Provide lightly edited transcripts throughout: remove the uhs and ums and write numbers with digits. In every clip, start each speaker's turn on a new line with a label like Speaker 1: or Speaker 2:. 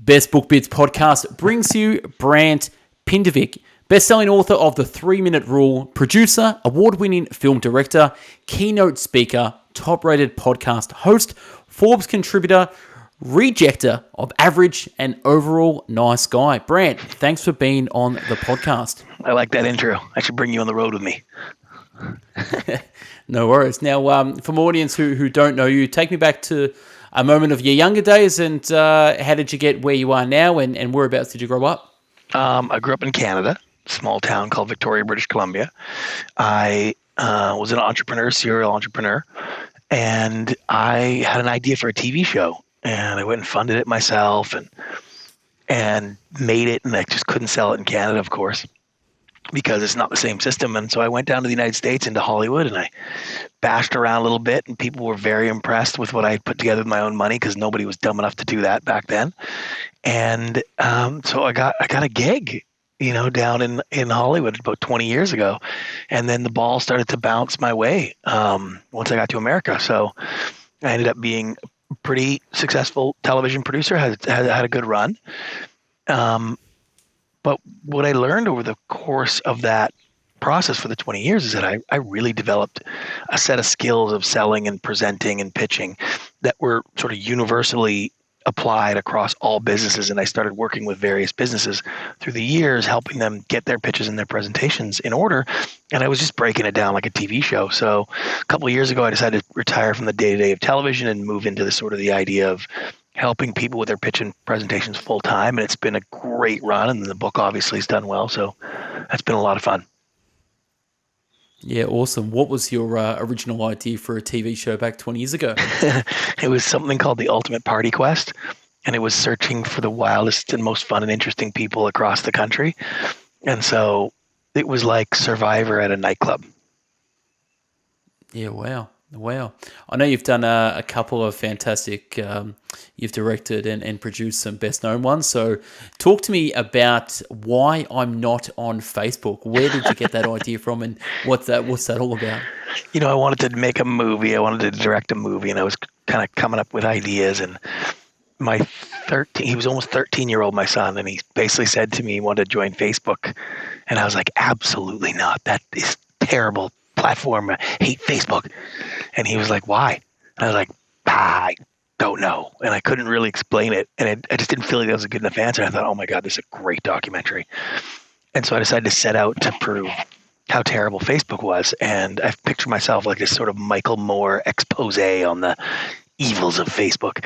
Speaker 1: Best Book Bits podcast brings you Brant Pinvidic, best-selling author of The 3-Minute Rule, producer, award-winning film director, keynote speaker, top-rated podcast host, Forbes contributor, rejecter of average, and overall nice guy. Brant, thanks for being on the podcast.
Speaker 2: I like that intro. I should bring you on the road with me.
Speaker 1: No worries. Now, from audience who don't know you, take me back to a moment of your younger days, and how did you get where you are now, and whereabouts did you grow up?
Speaker 2: I grew up in Canada, a small town called Victoria, British Columbia. I was an entrepreneur, serial entrepreneur, and I had an idea for a TV show, and I went and funded it myself and made it, and I just couldn't sell it in Canada, of course, because it's not the same system. And so I went down to the United States, into Hollywood, and I bashed around a little bit, and people were very impressed with what I had put together with my own money, because nobody was dumb enough to do that back then. And so I got a gig, down in Hollywood about 20 years ago. And then the ball started to bounce my way once I got to America. So I ended up being a pretty successful television producer, had a good run. But what I learned over the course of that process for the 20 years is that I really developed a set of skills of selling and presenting and pitching that were sort of universally applied across all businesses. And I started working with various businesses through the years, helping them get their pitches and their presentations in order. And I was just breaking it down like a TV show. So a couple of years ago, I decided to retire from the day-to-day of television and move into the idea of helping people with their pitch and presentations full time. And it's been a great run. And the book obviously has done well. So that's been a lot of fun.
Speaker 1: Yeah, awesome. What was your original idea for a TV show back 20 years ago?
Speaker 2: It was something called The Ultimate Party Quest. And it was searching for the wildest and most fun and interesting people across the country. And so it was like Survivor at a nightclub.
Speaker 1: Yeah, wow. I know you've done a couple of fantastic, you've directed and produced some best known ones. So talk to me about why I'm not on Facebook. Where did you get that idea from, and what's that all about?
Speaker 2: I wanted to make a movie. I wanted to direct a movie, and I was kind of coming up with ideas. And he was almost 13-year-old, my son, and he basically said to me he wanted to join Facebook. And I was like, absolutely not. That is terrible platform. I hate Facebook. And he was like, why? And I was like, I don't know. And I couldn't really explain it. And I just didn't feel like that was a good enough answer. I thought, oh my God, this is a great documentary. And so I decided to set out to prove how terrible Facebook was. And I pictured myself like this sort of Michael Moore expose on the evils of Facebook.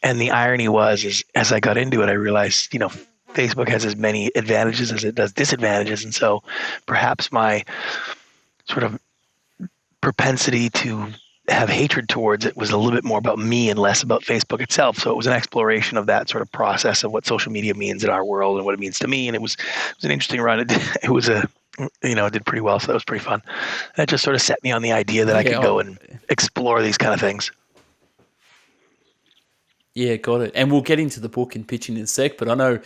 Speaker 2: And the irony was, as I got into it, I realized, Facebook has as many advantages as it does disadvantages. And so perhaps my sort of propensity to have hatred towards it was a little bit more about me and less about Facebook itself. So it was an exploration of that sort of process of what social media means in our world and what it means to me. And it was an interesting run. It did pretty well. So that was pretty fun. That just sort of set me on the idea that I could go and explore these kind of things.
Speaker 1: Yeah, got it. And we'll get into the book and pitching in a sec, but I know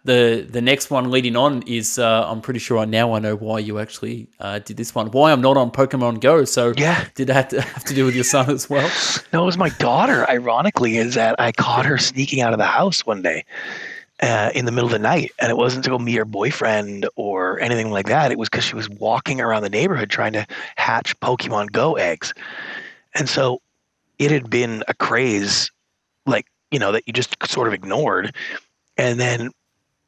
Speaker 1: the next one leading on is, I'm pretty sure I know why you actually did this one. Why I'm not on Pokemon Go. So
Speaker 2: yeah.
Speaker 1: Did that have to do with your son as well?
Speaker 2: No, it was my daughter, ironically, is that I caught her sneaking out of the house one day in the middle of the night. And it wasn't to go meet her boyfriend or anything like that. It was because she was walking around the neighborhood trying to hatch Pokemon Go eggs. And so it had been a craze, that you just sort of ignored. And then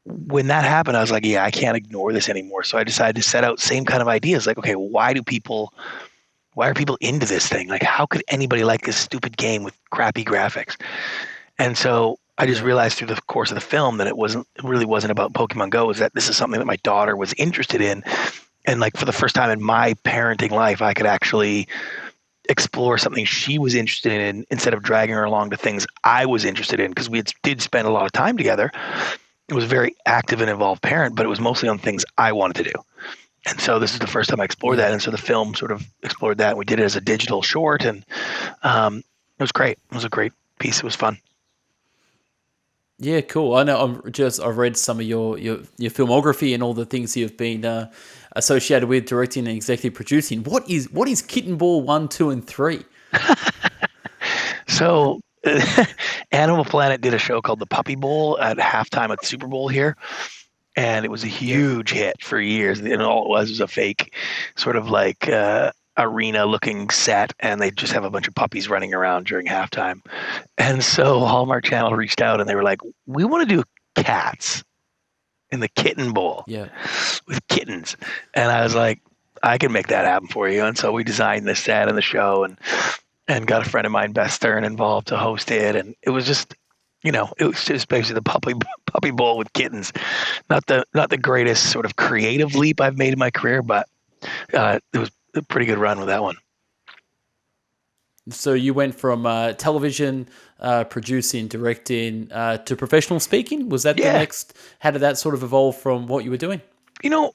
Speaker 2: when that happened, I was like, yeah, I can't ignore this anymore. So I decided to set out same kind of ideas. Like, okay, why are people into this thing? Like, how could anybody like this stupid game with crappy graphics? And so I just realized through the course of the film that it really wasn't about Pokemon Go. It was that this is something that my daughter was interested in. And like for the first time in my parenting life, I could actually explore something she was interested in instead of dragging her along to things I was interested in, because we did spend a lot of time together. It was a very active and involved parent, but it was mostly on things I wanted to do. And so this is the first time I explored that. And so the film sort of explored that. We did it as a digital short, and it was great. It was a great piece. It was fun.
Speaker 1: Yeah, cool. I know. I've read some of your filmography and all the things you've been associated with, directing and executive producing. What is Kitten Ball 1, 2, and 3?
Speaker 2: So Animal Planet did a show called the Puppy Bowl at halftime at the Super Bowl here, and it was a
Speaker 1: Yep.
Speaker 2: huge hit for years. And all it was a fake, sort of like arena-looking set, and they just have a bunch of puppies running around during halftime. And so Hallmark Channel reached out, and they were like, "We want to do cats in the Kitten Bowl
Speaker 1: Yeah.
Speaker 2: with kittens." And I was like, "I can make that happen for you." And so we designed the set and the show, and got a friend of mine, Beth Stern, involved to host it. And it was just, it was just basically the puppy bowl with kittens. Not the greatest sort of creative leap I've made in my career, but it was a pretty good run with that one.
Speaker 1: So you went from television, producing, directing, to professional speaking. Was that the
Speaker 2: Yeah.
Speaker 1: next? How did that sort of evolve from what you were doing?
Speaker 2: You know,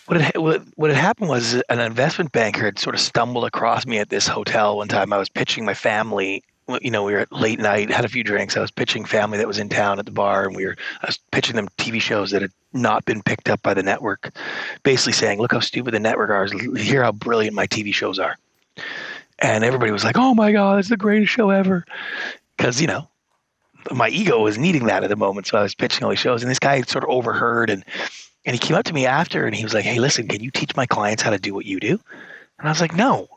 Speaker 2: what had happened was an investment banker had sort of stumbled across me at this hotel one time. I was pitching my family. We were at late night, had a few drinks. I was pitching family that was in town at the bar, and I was pitching them TV shows that had not been picked up by the network, basically saying, "Look how stupid the network are. Hear how brilliant my TV shows are." And everybody was like, "Oh my God, it's the greatest show ever." Because, my ego was needing that at the moment. So I was pitching all these shows, and this guy sort of overheard, and he came up to me after, and he was like, "Hey, listen, can you teach my clients how to do what you do?" And I was like, "No,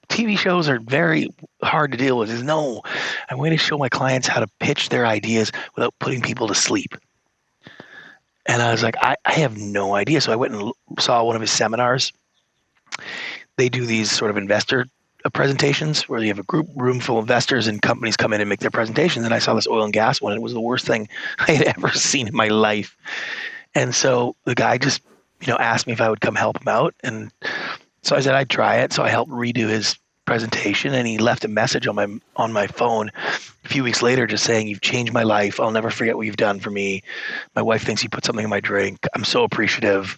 Speaker 2: TV shows are very hard to deal with." He says, "No, I'm going to show my clients how to pitch their ideas without putting people to sleep." And I was like, I have no idea. So I went and saw one of his seminars. They do these sort of investor presentations where you have a group room full of investors and companies come in and make their presentations. And I saw this oil and gas one. And it was the worst thing I had ever seen in my life. And so the guy just, asked me if I would come help him out. And so I said I'd try it. So I helped redo his presentation, and he left a message on my phone a few weeks later just saying, "You've changed my life. I'll never forget what you've done for me. My wife thinks you put something in my drink. I'm so appreciative.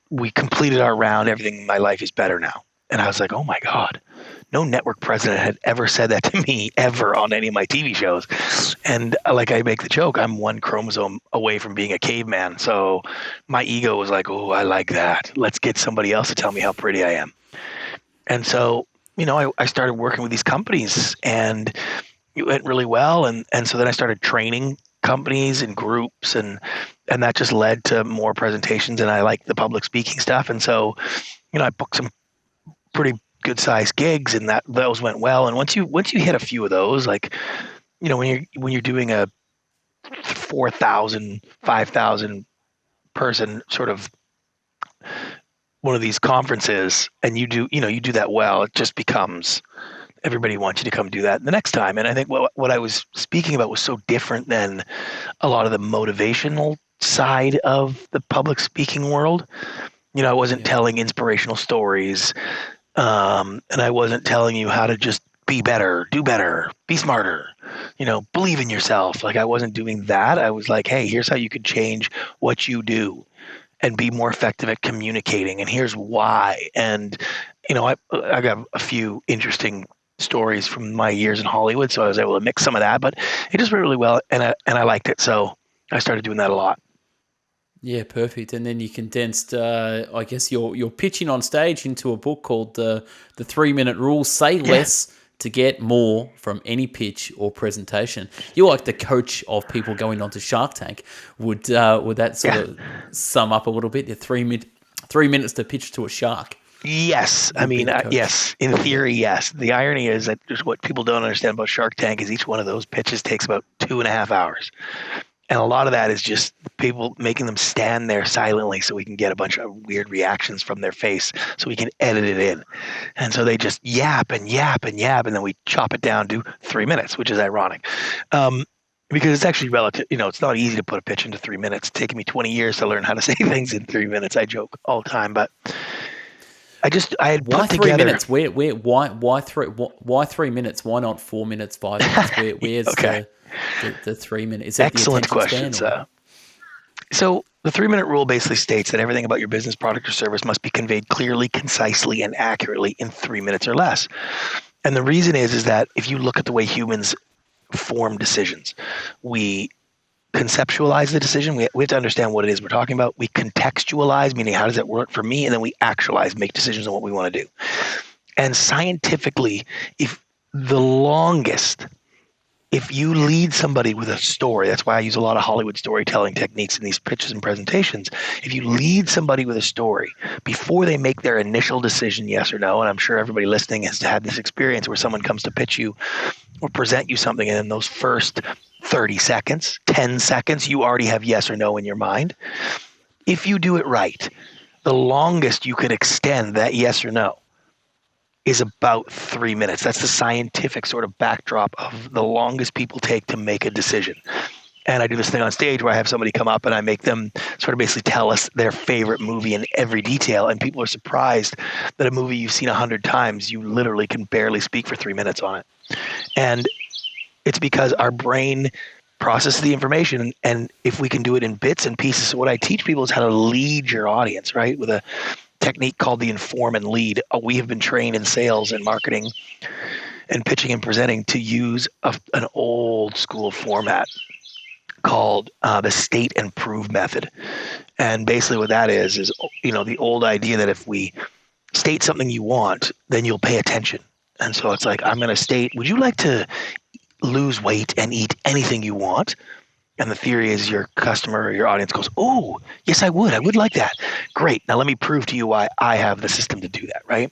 Speaker 2: We completed our round. Everything in my life is better now." And I was like, "Oh my God, no network president had ever said that to me ever on any of my TV shows." And like I make the joke, I'm one chromosome away from being a caveman. So my ego was like, "Oh, I like that. Let's get somebody else to tell me how pretty I am." And so, I started working with these companies, and it went really well. And so then I started training companies and groups, and that just led to more presentations, and I like the public speaking stuff. And so, I booked some pretty good sized gigs, and those went well. And once you hit a few of those, like, when you're doing a 4,000, 5,000 person sort of one of these conferences, and you do that well, it just becomes everybody wants you to come do that the next time. And I think what I was speaking about was so different than a lot of the motivational side of the public speaking world. I wasn't telling inspirational stories, and I wasn't telling you how to just be better, do better, be smarter, believe in yourself. Like, I wasn't doing that. I was like, "Hey, here's how you could change what you do and be more effective at communicating, and here's why." And I got a few interesting stories from my years in Hollywood, so I was able to mix some of that. But it just went really well, and I liked it, so I started doing that a lot.
Speaker 1: Yeah, perfect. And then you condensed, I guess, your pitching on stage into a book called the 3-Minute Rule. Say less to get more from any pitch or presentation. You're like the coach of people going onto Shark Tank. Would that sort of sum up a little bit? 3 minutes to pitch to a shark.
Speaker 2: Yes. I mean, yes. In theory, yes. The irony is that just what people don't understand about Shark Tank is each one of those pitches takes about 2.5 hours. And a lot of that is just people making them stand there silently so we can get a bunch of weird reactions from their face so we can edit it in. And so they just yap and yap and yap, and then we chop it down to 3 minutes, which is ironic. Because it's actually relative. It's not easy to put a pitch into 3 minutes. It's taken me 20 years to learn how to say things in 3 minutes. I joke all the time, but I had
Speaker 1: why
Speaker 2: put
Speaker 1: 3
Speaker 2: together.
Speaker 1: minutes? Why 3 minutes? Why not 4 minutes, 5 minutes? Where's
Speaker 2: Okay.
Speaker 1: the 3 minutes? Is
Speaker 2: Excellent
Speaker 1: the attention
Speaker 2: question.
Speaker 1: span,
Speaker 2: So the 3-minute rule basically states that everything about your business, product, or service must be conveyed clearly, concisely, and accurately in 3 minutes or less. And the reason is that if you look at the way humans form decisions, we conceptualize the decision. We have to understand what it is we're talking about. We contextualize, meaning how does it work for me? And then we actualize, make decisions on what we want to do. And scientifically, if the longest, if you lead somebody with a story, that's why I use a lot of Hollywood storytelling techniques in these pitches and presentations. If you lead somebody with a story before they make their initial decision, yes or no, and I'm sure everybody listening has had this experience where someone comes to pitch you or present you something, and in those first 30 seconds, 10 seconds, you already have yes or no in your mind. If you do it right, the longest you could extend that yes or no is about 3 minutes. That's the scientific sort of backdrop of the longest people take to make a decision. And I do this thing on stage where I have somebody come up and I make them sort of basically tell us their favorite movie in every detail. And people are surprised that a movie you've seen 100 times, you literally can barely speak for 3 minutes on it. And it's because our brain processes the information. And if we can do it in bits and pieces, so what I teach people is how to lead your audience, right? With a technique called the inform and lead. We have been trained in sales and marketing and pitching and presenting to use an old school format called the state and prove method. And basically what that is, the old idea that if we state something you want, then you'll pay attention. And so it's like, I'm going to state, would you like to lose weight and eat anything you want? And the theory is your customer or your audience goes, oh, yes, I would. I would like that. Great. Now let me prove to you why I have the system to do that, right?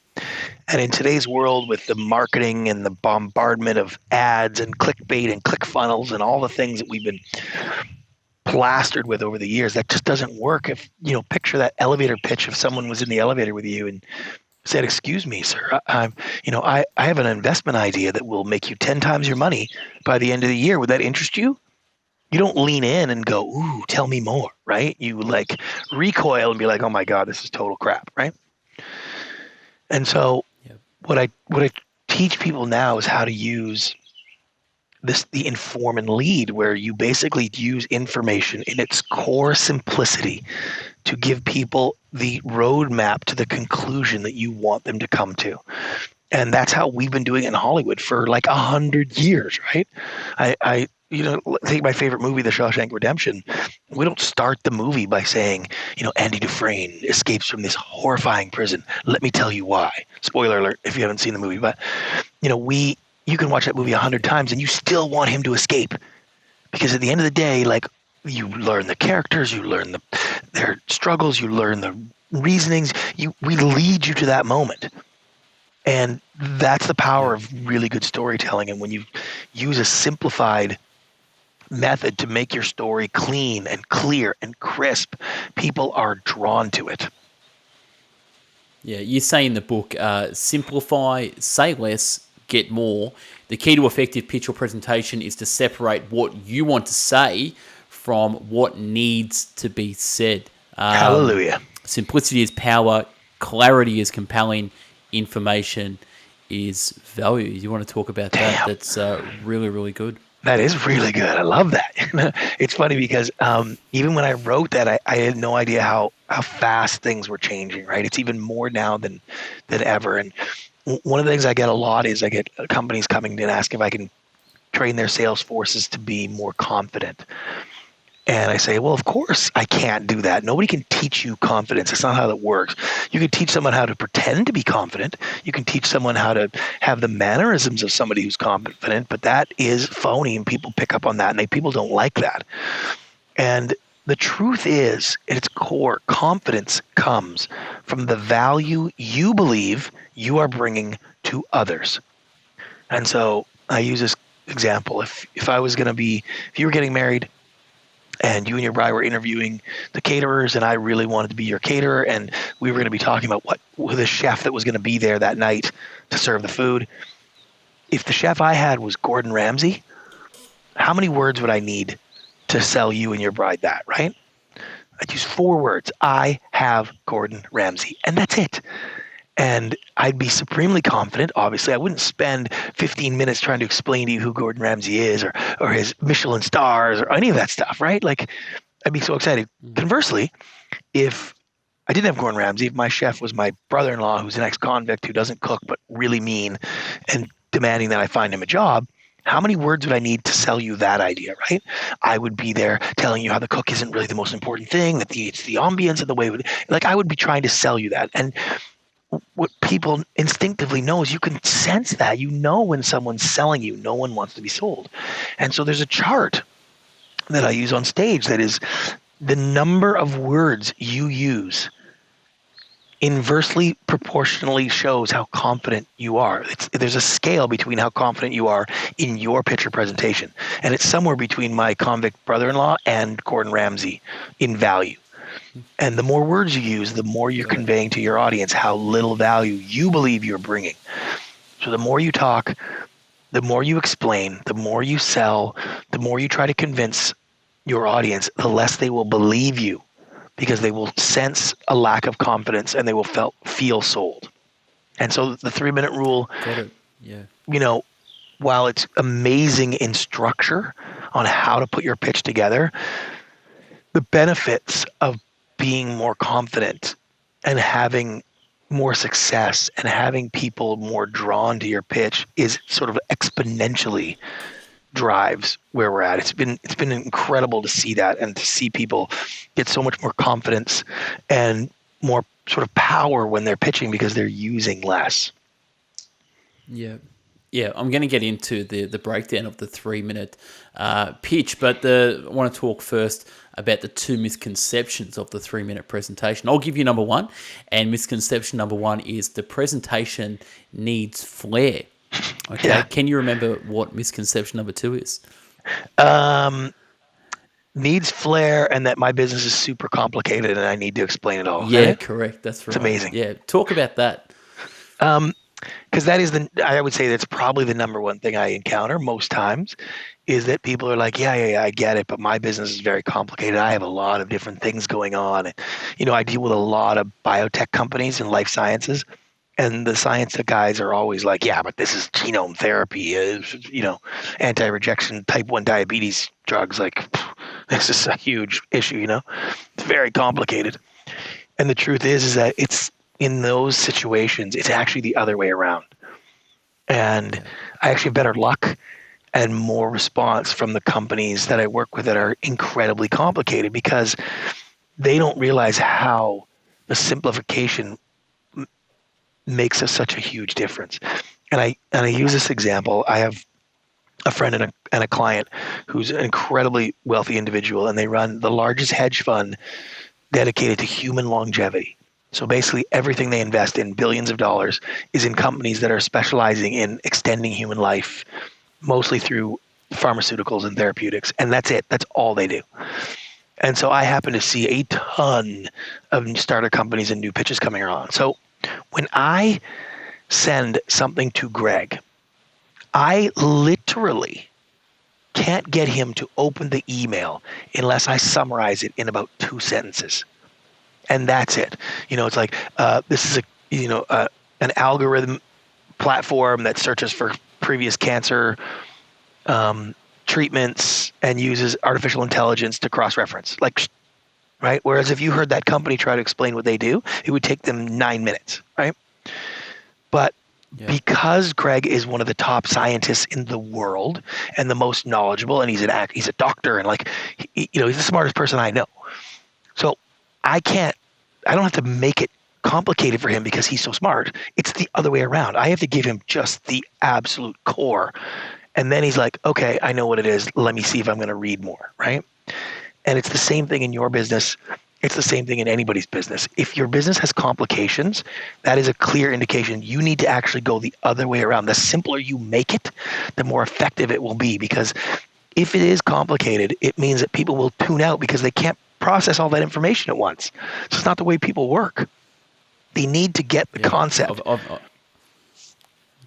Speaker 2: And in today's world with the marketing and the bombardment of ads and clickbait and click funnels and all the things that we've been plastered with over the years, that just doesn't work. If, picture that elevator pitch if someone was in the elevator with you and said, excuse me, sir, I have an investment idea that will make you 10 times your money by the end of the year. Would that interest you? You don't lean in and go, ooh, tell me more, right? You like recoil and be like, oh my God, this is total crap, right? And so what I teach people now is how to use the inform and lead, where you basically use information in its core simplicity to give people the roadmap to the conclusion that you want them to come to. And that's how we've been doing it in Hollywood for like 100 years, right? I take my favorite movie, The Shawshank Redemption. We don't start the movie by saying, Andy Dufresne escapes from this horrifying prison. Let me tell you why. Spoiler alert if you haven't seen the movie. But, you can watch that movie 100 times and you still want him to escape. Because at the end of the day, like, you learn the characters, you learn their struggles, you learn the reasonings. We lead you to that moment. And that's the power of really good storytelling. And when you use a simplified method to make your story clean and clear and crisp, people are drawn to it.
Speaker 1: Yeah, you say in the book, simplify, say less, get more. The key to effective pitch or presentation is to separate what you want to say from what needs to be said.
Speaker 2: Hallelujah.
Speaker 1: Simplicity is power, clarity is compelling, information is value. You want to talk about that? That's really, really good.
Speaker 2: That is really good. I love that. It's funny because even when I wrote that, I had no idea how fast things were changing, right? It's even more now than ever. And one of the things I get a lot is I get companies coming in and ask if I can train their sales forces to be more confident. And I say, well, of course I can't do that. Nobody can teach you confidence. It's not how that works. You can teach someone how to pretend to be confident. You can teach someone how to have the mannerisms of somebody who's confident, but that is phony, and people pick up on that, and people don't like that. And the truth is, at its core, confidence comes from the value you believe you are bringing to others. And so I use this example. If you were getting married, and you and your bride were interviewing the caterers, and I really wanted to be your caterer, and we were going to be talking about who the chef that was going to be there that night to serve the food. If the chef I had was Gordon Ramsay, how many words would I need to sell you and your bride that, right? I'd use 4 words. I have Gordon Ramsay, and that's it. And I'd be supremely confident. Obviously, I wouldn't spend 15 minutes trying to explain to you who Gordon Ramsay is or his Michelin stars or any of that stuff, right? Like, I'd be so excited. Conversely, if I didn't have Gordon Ramsay, if my chef was my brother-in-law who's an ex-convict who doesn't cook but really mean and demanding that I find him a job, how many words would I need to sell you that idea, right? I would be there telling you how the cook isn't really the most important thing, that it's the ambience of the way. I would be trying to sell you that. And what people instinctively know is you can sense that. You know when someone's selling you. No one wants to be sold. And so there's a chart that I use on stage that is the number of words you use inversely proportionally shows how confident you are. There's a scale between how confident you are in your pitch or presentation. And it's somewhere between my convict brother-in-law and Gordon Ramsay in value. And the more words you use, the more you're conveying to your audience how little value you believe you're bringing. So the more you talk, the more you explain, the more you sell, the more you try to convince your audience, the less they will believe you, because they will sense a lack of confidence and they will feel sold. And so the 3-minute rule,
Speaker 1: Got it. Yeah.
Speaker 2: While it's amazing in structure on how to put your pitch together, the benefits of being more confident and having more success and having people more drawn to your pitch is sort of exponentially drives where we're at. It's been incredible to see that and to see people get so much more confidence and more sort of power when they're pitching because they're using less.
Speaker 1: Yeah. Yeah, I'm going to get into the breakdown of the 3-minute pitch, but I want to talk first about the 2 misconceptions of the 3-minute presentation. I'll give you number 1, and misconception number 1 is the presentation needs flair. Okay,
Speaker 2: Yeah.
Speaker 1: Can you remember what misconception number 2 is?
Speaker 2: Needs flair, and that my business is super complicated and I need to explain it all.
Speaker 1: Yeah, correct. That's right.
Speaker 2: It's amazing.
Speaker 1: Yeah, talk about that.
Speaker 2: Because that is I would say that's probably the number one thing I encounter most times is that people are like, yeah, I get it, but my business is very complicated. I have a lot of different things going on. And, I deal with a lot of biotech companies and life sciences, and the science guys are always like, yeah, but this is genome therapy, anti-rejection type 1 diabetes drugs. Like, this is a huge issue, It's very complicated. And the truth is that it's, in those situations, it's actually the other way around. And I actually have better luck and more response from the companies that I work with that are incredibly complicated because they don't realize how the simplification makes such a huge difference. And I use this example. I have a friend and a client who's an incredibly wealthy individual, and they run the largest hedge fund dedicated to human longevity. So basically everything they invest in, billions of dollars, is in companies that are specializing in extending human life, mostly through pharmaceuticals and therapeutics. And that's it. That's all they do. And so I happen to see a ton of startup companies and new pitches coming around. So when I send something to Greg, I literally can't get him to open the email unless I summarize it in about 2 sentences. And that's it. It's like this is an algorithm platform that searches for previous cancer treatments and uses artificial intelligence to cross-reference. Like, right? Whereas if you heard that company try to explain what they do, it would take them 9 minutes, right? But because Greg is one of the top scientists in the world and the most knowledgeable, and he's a doctor, and he's the smartest person I know. So I don't have to make it complicated for him because he's so smart. It's the other way around. I have to give him just the absolute core. And then he's like, okay, I know what it is. Let me see if I'm going to read more, right? And it's the same thing in your business. It's the same thing in anybody's business. If your business has complications, that is a clear indication you need to actually go the other way around. The simpler you make it, the more effective it will be. Because if it is complicated, it means that people will tune out because they can't process all that information at once. So it's not the way people work. They need to get the concept.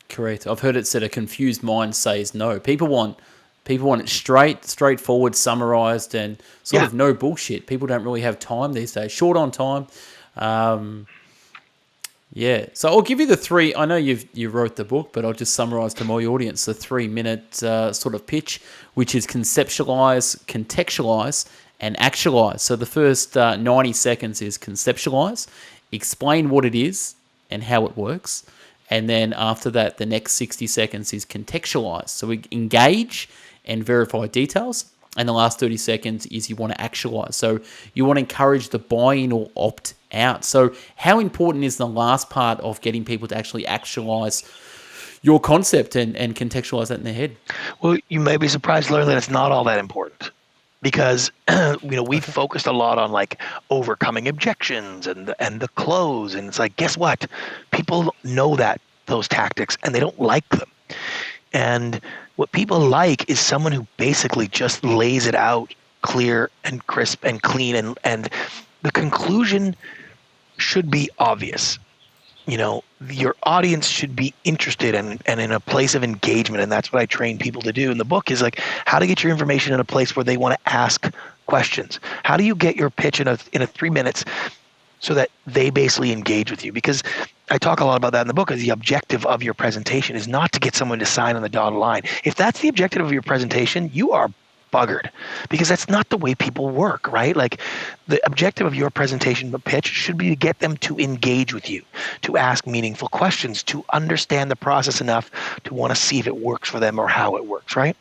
Speaker 1: Correct. I've heard it said a confused mind says no. People want it straightforward, summarized, and sort of no bullshit. People don't really have time these days. Short on time. So I'll give you the 3. I know you wrote the book, but I'll just summarize to my audience the 3-minute sort of pitch, which is conceptualize, contextualize, and actualize. So the first 90 seconds is conceptualize, explain what it is and how it works. And then after that, the next 60 seconds is contextualize. So we engage and verify details. And the last 30 seconds is you want to actualize. So you want to encourage the buy-in or opt out. So how important is the last part of getting people to actually actualize your concept and contextualize that in their head?
Speaker 2: Well, you may be surprised to learn that it's not all that important because we've focused a lot on like overcoming objections and the close, and it's like, guess what? People know those tactics and they don't like them. And what people like is someone who basically just lays it out clear and crisp and clean, and the conclusion should be obvious. Your audience should be interested and in a place of engagement, and that's what I train people to do in the book, is like how to get your information in a place where they want to ask questions. How do you get your pitch in a 3 minutes so that they basically engage with you? Because I talk a lot about that in the book, is the objective of your presentation is not to get someone to sign on the dotted line. If that's the objective of your presentation, you are buggered, because that's not the way people work, right? Like the objective of your presentation, the pitch, should be to get them to engage with you, to ask meaningful questions, to understand the process enough to want to see if it works for them or how it works, right?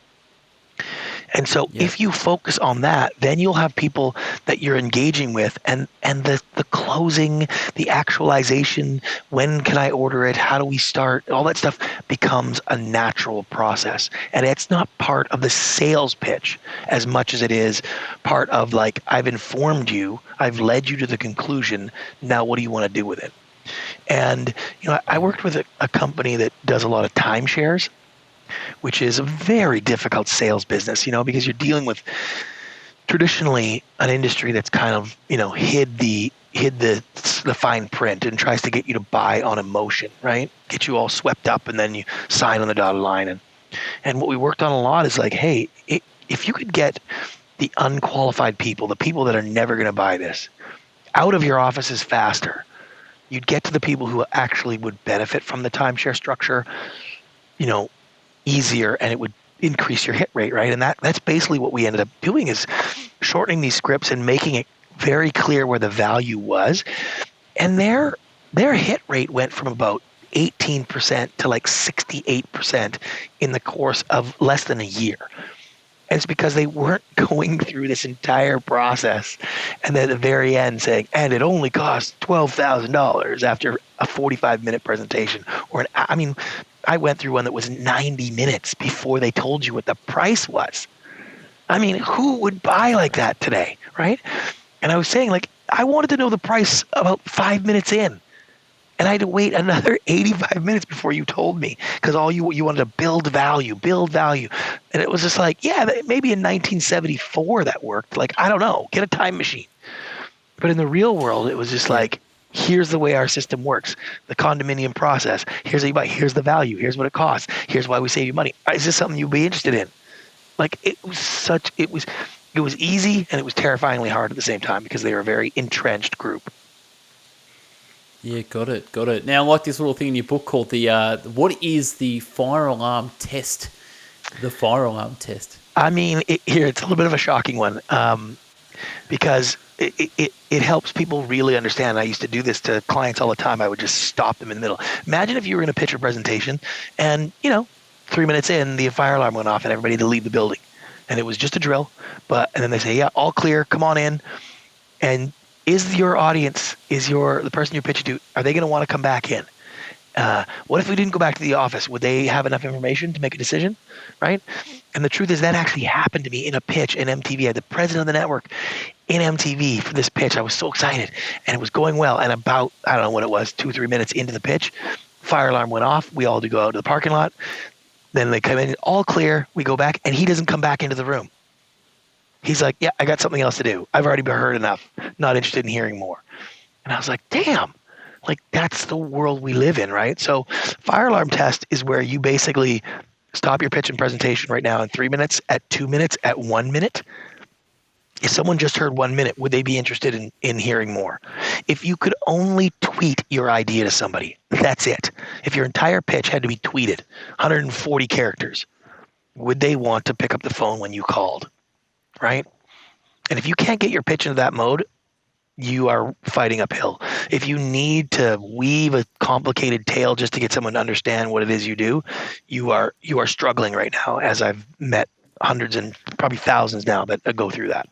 Speaker 2: And so if you focus on that, then you'll have people that you're engaging with, and the closing, the actualization, when can I order it, how do we start, all that stuff becomes a natural process. And it's not part of the sales pitch as much as it is part of like, I've informed you, I've led you to the conclusion, now what do you want to do with it? And I worked with a company that does a lot of timeshares, which is a very difficult sales business, because you're dealing with traditionally an industry that's kind of, hid the fine print and tries to get you to buy on emotion, right? Get you all swept up and then you sign on the dotted line. And what we worked on a lot is like, hey, if you could get the unqualified people, the people that are never going to buy this, out of your offices faster, you'd get to the people who actually would benefit from the timeshare structure, easier, and it would increase your hit rate, right? And that's basically what we ended up doing, is shortening these scripts and making it very clear where the value was. And their hit rate went from about 18% to like 68% in the course of less than a year. And it's because they weren't going through this entire process and then at the very end saying, and it only costs $12,000 after a 45-minute presentation. I went through one that was 90 minutes before they told you what the price was. Who would buy like that today, right? And I was saying, like, I wanted to know the price about 5 minutes in. And I had to wait another 85 minutes before you told me, because all you wanted to build value. And it was just like, yeah, maybe in 1974 that worked. Like, I don't know, get a time machine. But in the real world, it was just like, here's the way our system works. The condominium process. Here's how you buy. Here's the value. Here's what it costs. Here's why we save you money. Is this something you'd be interested in? Like, it was easy, and it was terrifyingly hard at the same time, because they were a very entrenched group.
Speaker 1: Yeah, got it. Now, I like this little thing in your book called what is the fire alarm test? The fire alarm test.
Speaker 2: It's a little bit of a shocking one, because it helps people really understand. I used to do this to clients all the time. I would just stop them in the middle. Imagine if you were in a pitch or presentation and, 3 minutes in, the fire alarm went off and everybody had to leave the building. And it was just a drill. And then they say, yeah, all clear, come on in. And is your audience, the person you're pitching to, are they going to want to come back in? What if we didn't go back to the office? Would they have enough information to make a decision, right? And the truth is that actually happened to me in a pitch in MTV. I had the president of the network in MTV for this pitch. I was so excited, and it was going well. And about, I don't know what it was, 2-3 minutes into the pitch, fire alarm went off. We all had to go out to the parking lot. Then they come in, all clear. We go back, and he doesn't come back into the room. He's like, yeah, I got something else to do. I've already heard enough. Not interested in hearing more. And I was like, damn. Like, that's the world we live in, right? So fire alarm test is where you basically stop your pitch and presentation right now in 3 minutes, at 2 minutes, at 1 minute. If someone just heard 1 minute, would they be interested in hearing more? If you could only tweet your idea to somebody, that's it. If your entire pitch had to be tweeted, 140 characters, would they want to pick up the phone when you called, right? And if you can't get your pitch into that mode, you are fighting uphill. If you need to weave a complicated tale just to get someone to understand what it is you do, you are struggling right now, as I've met hundreds and probably thousands now that go through that.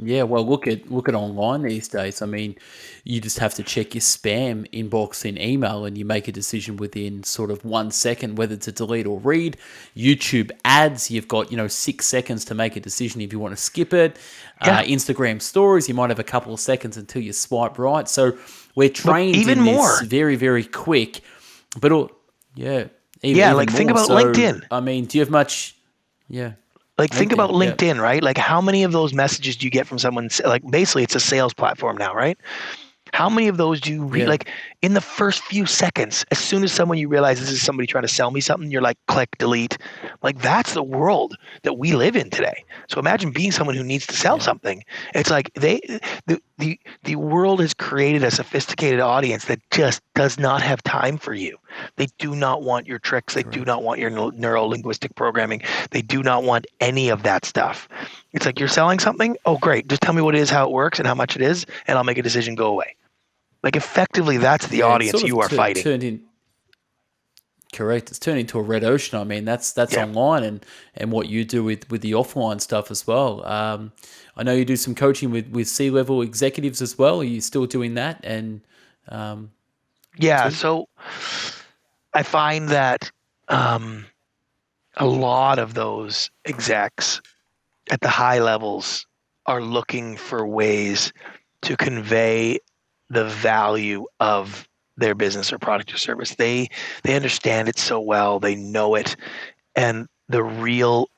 Speaker 1: Yeah, well, look at online these days. I mean, you just have to check your spam inbox in email, and you make a decision within sort of 1 second whether to delete or read. YouTube ads, you've got 6 seconds to make a decision if you want to skip it.
Speaker 2: Yeah.
Speaker 1: Instagram stories, you might have a couple of seconds until you swipe right. So we're trained
Speaker 2: even
Speaker 1: in
Speaker 2: more.
Speaker 1: this very, very quick. But yeah,
Speaker 2: Yeah,
Speaker 1: even
Speaker 2: like think
Speaker 1: more.
Speaker 2: about
Speaker 1: So,
Speaker 2: LinkedIn.
Speaker 1: I mean, do you have much? Yeah,
Speaker 2: Like think about
Speaker 1: yeah.
Speaker 2: LinkedIn, right? Like how many of those messages do you get from someone? Like basically, it's a sales platform now, right? How many of those do you read?
Speaker 1: Yeah.
Speaker 2: Like in the first few seconds, as soon as someone you realize this is somebody trying to sell me something, you're like, click, delete. Like that's the world that we live in today. So imagine being someone who needs to sell something. It's like the world has created a sophisticated audience that just does not have time for you. They do not want your tricks. They do not want your neuro-linguistic programming. They do not want any of that stuff. It's like you're selling something. Oh, great. Just tell me what it is, how it works, and how much it is, and I'll make a decision. Go away. Like effectively, that's the
Speaker 1: Yeah, it's
Speaker 2: audience
Speaker 1: sort of
Speaker 2: you are fighting.
Speaker 1: turned in. Correct. It's turned into a red ocean. I mean, that's
Speaker 2: Yeah.
Speaker 1: online and what you do with the offline stuff as well. I know you do some coaching with C-level executives as well. Are you still doing that? And
Speaker 2: Yeah.
Speaker 1: too?
Speaker 2: So I find that a lot of those execs at the high levels are looking for ways to convey the value of their business or product or service. They understand it so well, they know it, and the real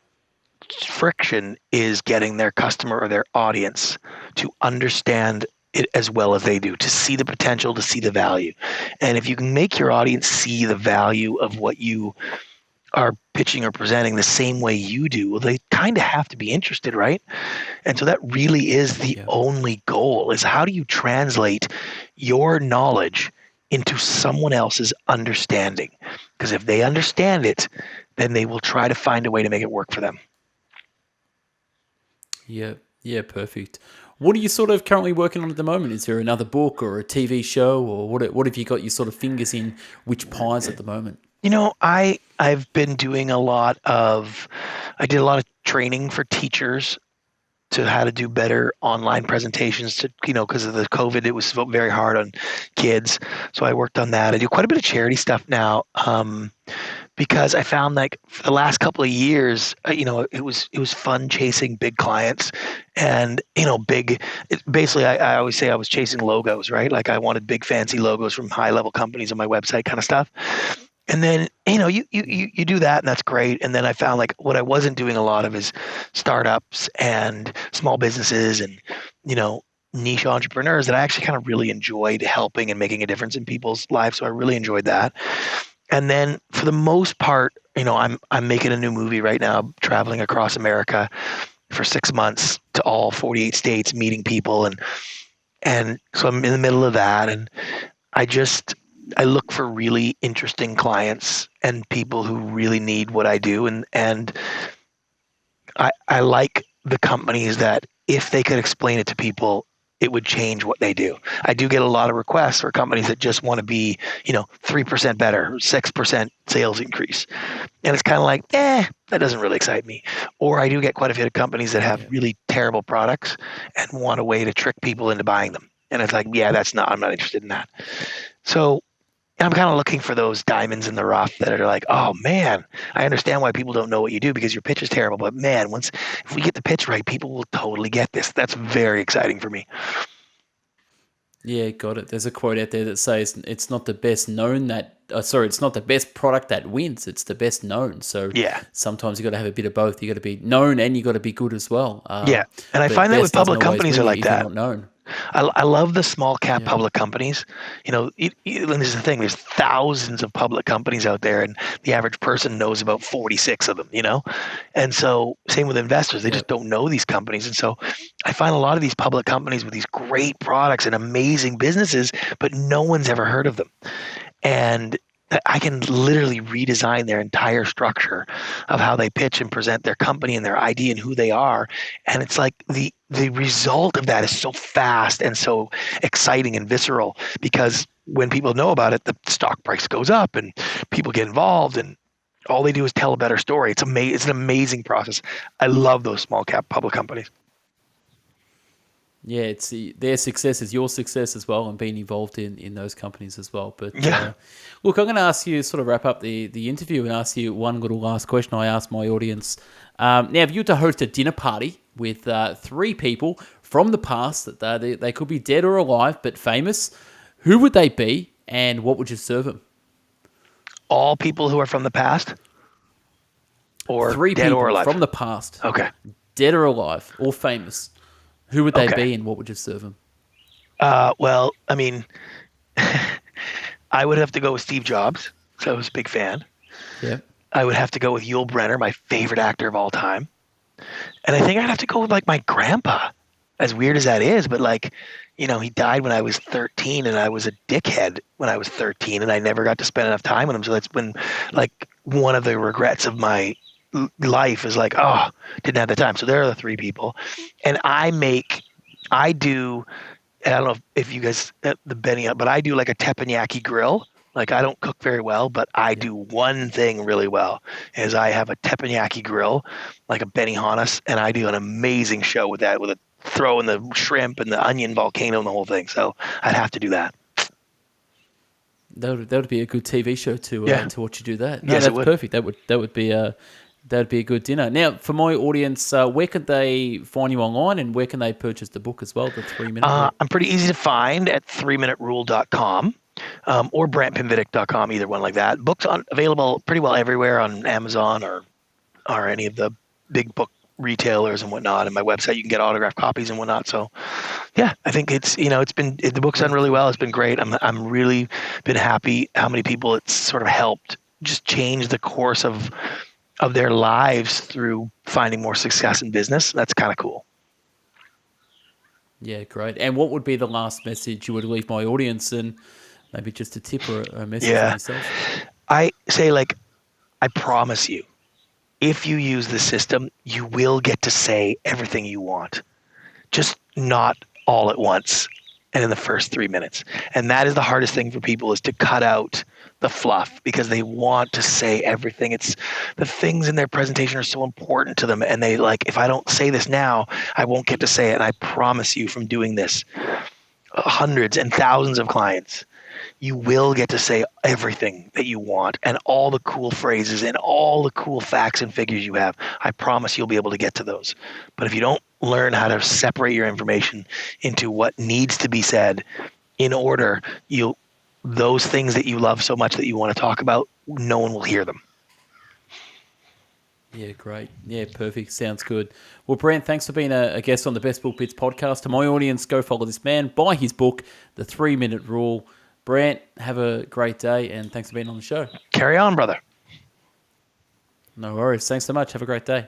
Speaker 2: friction is getting their customer or their audience to understand it as well as they do, to see the potential, to see the value. And if you can make your audience see the value of what you are pitching or presenting the same way you do, well, they kind of have to be interested, right? And so that really is the
Speaker 1: Yeah.
Speaker 2: only goal, is how do you translate your knowledge into someone else's understanding? Because if they understand it, then they will try to find a way to make it work for them.
Speaker 1: Yeah. Yeah. Perfect. What are you sort of currently working on at the moment? Is there another book or a TV show, or what have you got your sort of fingers in which pies at the moment?
Speaker 2: I've been doing I did a lot of training for teachers to how to do better online presentations to, because of the COVID, it was very hard on kids. So I worked on that. I do quite a bit of charity stuff now. Because I found like for the last couple of years, it was fun chasing big clients, and basically I always say I was chasing logos, right? Like I wanted big fancy logos from high level companies on my website, kind of stuff. And then you do that, and that's great. And then I found like what I wasn't doing a lot of is startups and small businesses and niche entrepreneurs that I actually kind of really enjoyed helping and making a difference in people's lives. So I really enjoyed that. And then for the most part, I'm making a new movie right now, traveling across America for 6 months to all 48 states, meeting people, and so I'm in the middle of that, and I look for really interesting clients and people who really need what I do, and I like the companies that if they could explain it to people, it would change what they do. I do get a lot of requests for companies that just want to be, 3% better, 6% sales increase. And it's kind of like, that doesn't really excite me. Or I do get quite a few companies that have really terrible products and want a way to trick people into buying them. And it's like, I'm not interested in that. So I'm kind of looking for those diamonds in the rough that are like, oh man, I understand why people don't know what you do because your pitch is terrible. But man, if we get the pitch right, people will totally get this. That's very exciting for me.
Speaker 1: Yeah, got it. There's a quote out there that says it's not the best known it's not the best product that wins. It's the best known. So
Speaker 2: Yeah.
Speaker 1: sometimes you got to have a bit of both. You got to be known and you got to be good as well.
Speaker 2: Yeah. And I
Speaker 1: But
Speaker 2: find that with
Speaker 1: best doesn't
Speaker 2: public
Speaker 1: always
Speaker 2: companies
Speaker 1: win
Speaker 2: are like
Speaker 1: if you're
Speaker 2: that.
Speaker 1: not known.
Speaker 2: I love the small cap
Speaker 1: Yeah.
Speaker 2: public companies. And this is the thing, there's thousands of public companies out there, and the average person knows about 46 of them, And so same with investors, they just don't know these companies. And so I find a lot of these public companies with these great products and amazing businesses, but no one's ever heard of them. And I can literally redesign their entire structure of how they pitch and present their company and their idea and who they are. And it's like the result of that is so fast and so exciting and visceral, because when people know about it, the stock price goes up and people get involved, and All they do is tell a better story. It's It's an amazing process. I love those small cap public companies.
Speaker 1: Yeah, their success is your success as well, and being involved in those companies as well. But
Speaker 2: Yeah.
Speaker 1: look, I'm going to ask you, sort of wrap up the interview, and ask you one little last question I asked my audience. Now, if you were to host a dinner party with three people from the past, that they could be dead or alive, but famous, who would they be, and what would you serve them?
Speaker 2: All people who are from the past, or
Speaker 1: Three
Speaker 2: dead or
Speaker 1: people
Speaker 2: alive.
Speaker 1: from the past,
Speaker 2: Okay.
Speaker 1: dead or alive, or famous. Who would they
Speaker 2: Okay.
Speaker 1: be, and what would you serve them?
Speaker 2: Well, I mean, I would have to go with Steve Jobs. So I was a big fan.
Speaker 1: Yeah.
Speaker 2: I would have to go with Yul Brynner, my favorite actor of all time. And I think I'd have to go with like my grandpa, as weird as that is. But like, he died when I was 13, and I was a dickhead when I was 13, and I never got to spend enough time with him. So that's been like one of the regrets of my life is like, oh, didn't have the time. So there are the three people. And I do, and I don't know if you guys, the Benny, but I do like a teppanyaki grill. Like I don't cook very well, but I do one thing really well is I have a teppanyaki grill, like a Benihana's, and I do an amazing show with that, with a throw in the shrimp and the onion volcano and the whole thing. So I'd have to do that.
Speaker 1: That would be a good TV show to watch you do that. No,
Speaker 2: Yes, it
Speaker 1: that's
Speaker 2: would.
Speaker 1: perfect. That would be a good dinner. Now, for my audience, where could they find you online, and where can they purchase the book as well, the 3 Minute Rule?
Speaker 2: I'm pretty easy to find at 3minuterule.com. Or BrantPinvidic.com, either one like that. Books available pretty well everywhere on Amazon or any of the big book retailers and whatnot. And my website, you can get autographed copies and whatnot. So, yeah, I think the book's done really well. It's been great. I'm really been happy how many people it's sort of helped just change the course of their lives through finding more success in business. That's kind of cool.
Speaker 1: Yeah, great. And what would be the last message you would leave my audience, and maybe just a tip or a message from
Speaker 2: Yeah.
Speaker 1: yourself?
Speaker 2: I say, like, I promise you, if you use the system, you will get to say everything you want, just not all at once and in the first 3 minutes. And that is the hardest thing for people, is to cut out the fluff, because they want to say everything. It's the things in their presentation are so important to them. And they like, if I don't say this now, I won't get to say it. And I promise you, from doing this, hundreds and thousands of clients, you will get to say everything that you want, and all the cool phrases and all the cool facts and figures you have. I promise you'll be able to get to those. But if you don't learn how to separate your information into what needs to be said in order, those things that you love so much that you want to talk about, no one will hear them.
Speaker 1: Yeah, great. Yeah, perfect. Sounds good. Well, Brant, thanks for being a guest on the Best Book Bits podcast. To my audience, go follow this man, buy his book, The 3 Minute Rule. Brant, have a great day, and thanks for being on the show.
Speaker 2: Carry on, brother.
Speaker 1: No worries. Thanks so much. Have a great day.